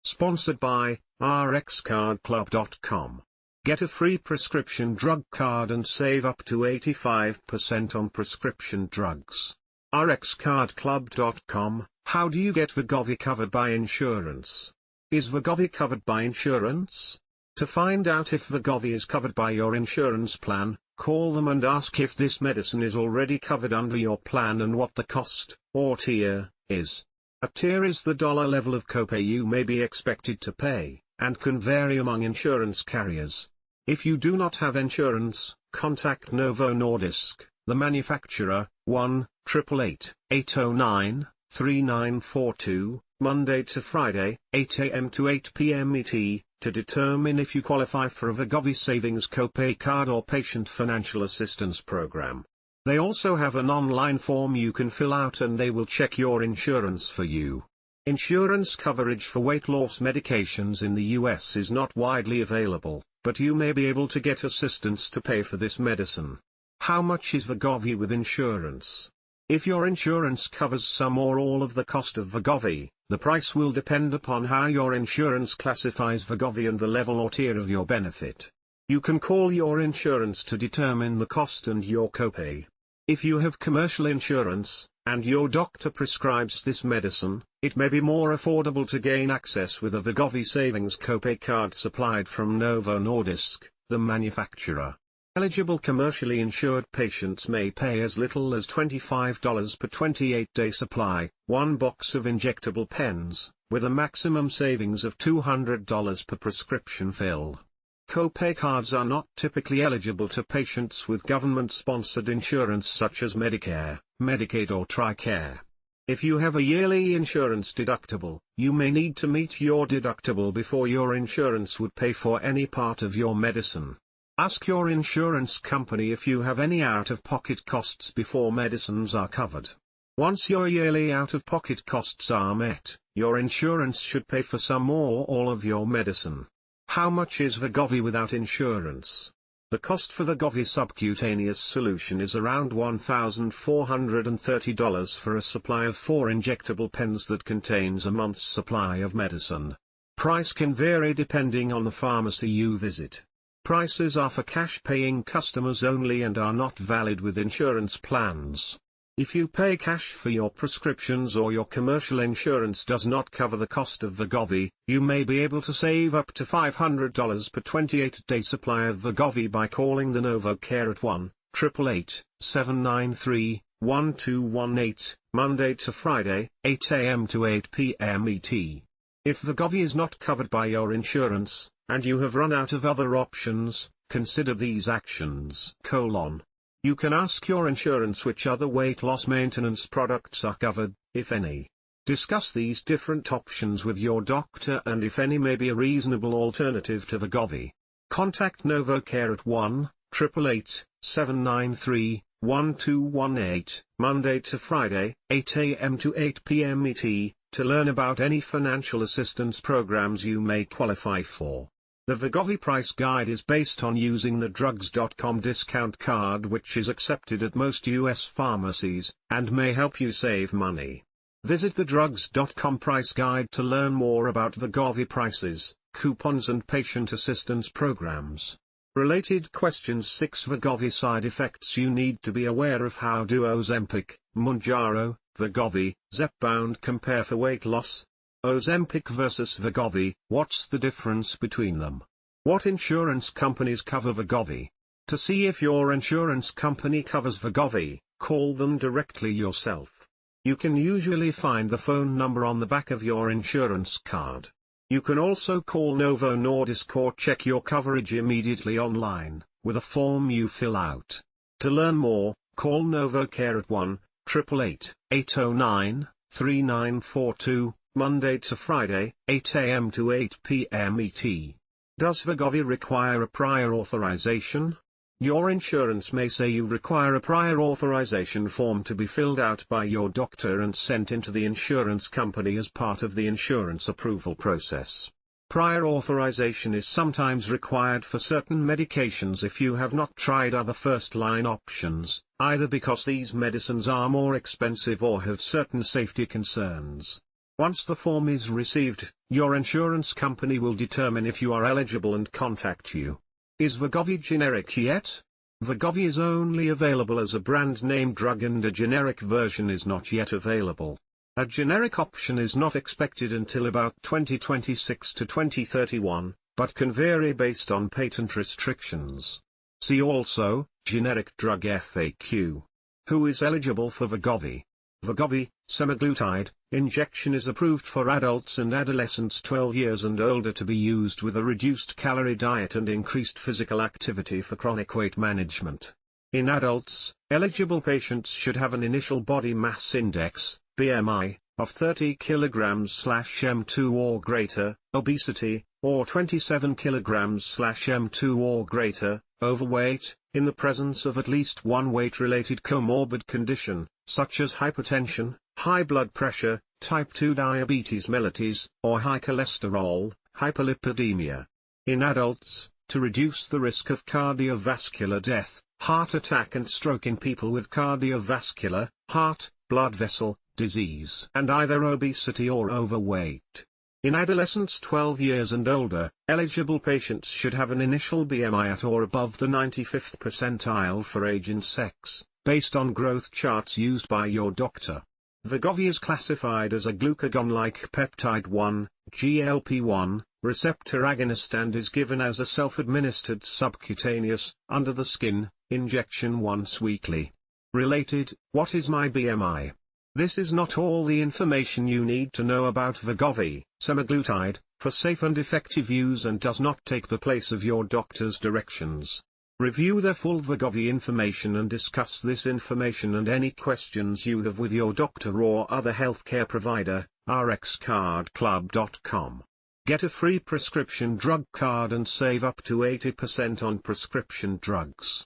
Sponsored by RxCardClub.com. Get a free prescription drug card and save up to 85% on prescription drugs. RxCardClub.com. How do you get Wegovy covered by insurance? Is Wegovy covered by insurance? To find out if Wegovy is covered by your insurance plan, call them and ask if this medicine is already covered under your plan and what the cost, or tier, is. A tier is the dollar level of copay you may be expected to pay, and can vary among insurance carriers. If you do not have insurance, contact Novo Nordisk, the manufacturer, 1-888-809-3942, Monday to Friday, 8 a.m. to 8 p.m. ET, to determine if you qualify for a Wegovy Savings Copay Card or Patient Financial Assistance Program. They also have an online form you can fill out and they will check your insurance for you. Insurance coverage for weight loss medications in the US is not widely available, but you may be able to get assistance to pay for this medicine. How much is Wegovy with insurance? If your insurance covers some or all of the cost of Wegovy, the price will depend upon how your insurance classifies Wegovy and the level or tier of your benefit. You can call your insurance to determine the cost and your copay. If you have commercial insurance, and your doctor prescribes this medicine, it may be more affordable to gain access with a Wegovy Savings Copay Card supplied from Novo Nordisk, the manufacturer. Eligible commercially insured patients may pay as little as $25 per 28-day supply, one box of injectable pens, with a maximum savings of $200 per prescription fill. Copay cards are not typically eligible to patients with government-sponsored insurance such as Medicare, Medicaid or TRICARE. If you have a yearly insurance deductible, you may need to meet your deductible before your insurance would pay for any part of your medicine. Ask your insurance company if you have any out-of-pocket costs before medicines are covered. Once your yearly out-of-pocket costs are met, your insurance should pay for some or all of your medicine. How much is Wegovy without insurance? The cost for Wegovy subcutaneous solution is around $1,430 for a supply of 4 injectable pens that contains a month's supply of medicine. Price can vary depending on the pharmacy you visit. Prices are for cash-paying customers only and are not valid with insurance plans. If you pay cash for your prescriptions or your commercial insurance does not cover the cost of Wegovy, you may be able to save up to $500 per 28-day supply of Wegovy by calling the Novo Care at 1-888-793-1218, Monday to Friday, 8 a.m. to 8 p.m. ET. If Wegovy is not covered by your insurance, and you have run out of other options, consider these actions: You can ask your insurance which other weight loss maintenance products are covered, if any. Discuss these different options with your doctor and if any may be a reasonable alternative to Wegovy. Contact NovoCare at 1-888-793-1218, Monday to Friday, 8 a.m. to 8 p.m. ET, to learn about any financial assistance programs you may qualify for. The Wegovy price guide is based on using the drugs.com discount card, which is accepted at most U.S. pharmacies, and may help you save money. Visit the drugs.com price guide to learn more about Wegovy prices, coupons and patient assistance programs. Related questions: 6 Wegovy side effects you need to be aware of. How do Ozempic, Mounjaro, Wegovy, Zepbound compare for weight loss? Ozempic versus Wegovy, what's the difference between them? What insurance companies cover Wegovy? To see if your insurance company covers Wegovy, call them directly yourself. You can usually find the phone number on the back of your insurance card. You can also call Novo Nordisk or check your coverage immediately online, with a form you fill out. To learn more, call NovoCare at 1-888-809-3942, Monday to Friday, 8 a.m. to 8 p.m. ET. Does Wegovy require a prior authorization? Your insurance may say you require a prior authorization form to be filled out by your doctor and sent into the insurance company as part of the insurance approval process. Prior authorization is sometimes required for certain medications if you have not tried other first-line options, either because these medicines are more expensive or have certain safety concerns. Once the form is received, your insurance company will determine if you are eligible and contact you. Is Wegovy generic yet? Wegovy is only available as a brand name drug and a generic version is not yet available. A generic option is not expected until about 2026 to 2031, but can vary based on patent restrictions. See also, generic drug FAQ. Who is eligible for Wegovy? Wegovy, semaglutide, injection is approved for adults and adolescents 12 years and older to be used with a reduced calorie diet and increased physical activity for chronic weight management. In adults, eligible patients should have an initial body mass index, BMI, of 30 kg/m2 or greater, obesity, or 27 kg/m2 or greater, overweight, in the presence of at least one weight-related comorbid condition, such as hypertension, high blood pressure, type 2 diabetes mellitus, or high cholesterol, hyperlipidemia. In adults, to reduce the risk of cardiovascular death, heart attack and stroke in people with cardiovascular, heart, blood vessel, disease and either obesity or overweight. In adolescents 12 years and older, eligible patients should have an initial BMI at or above the 95th percentile for age and sex, based on growth charts used by your doctor. Wegovy is classified as a glucagon-like peptide 1, GLP-1, receptor agonist and is given as a self-administered subcutaneous, under the skin, injection once weekly. Related, what is my BMI? This is not all the information you need to know about Wegovy, semaglutide, for safe and effective use and does not take the place of your doctor's directions. Review the full Wegovy information and discuss this information and any questions you have with your doctor or other healthcare provider, rxcardclub.com. Get a free prescription drug card and save up to 80% on prescription drugs.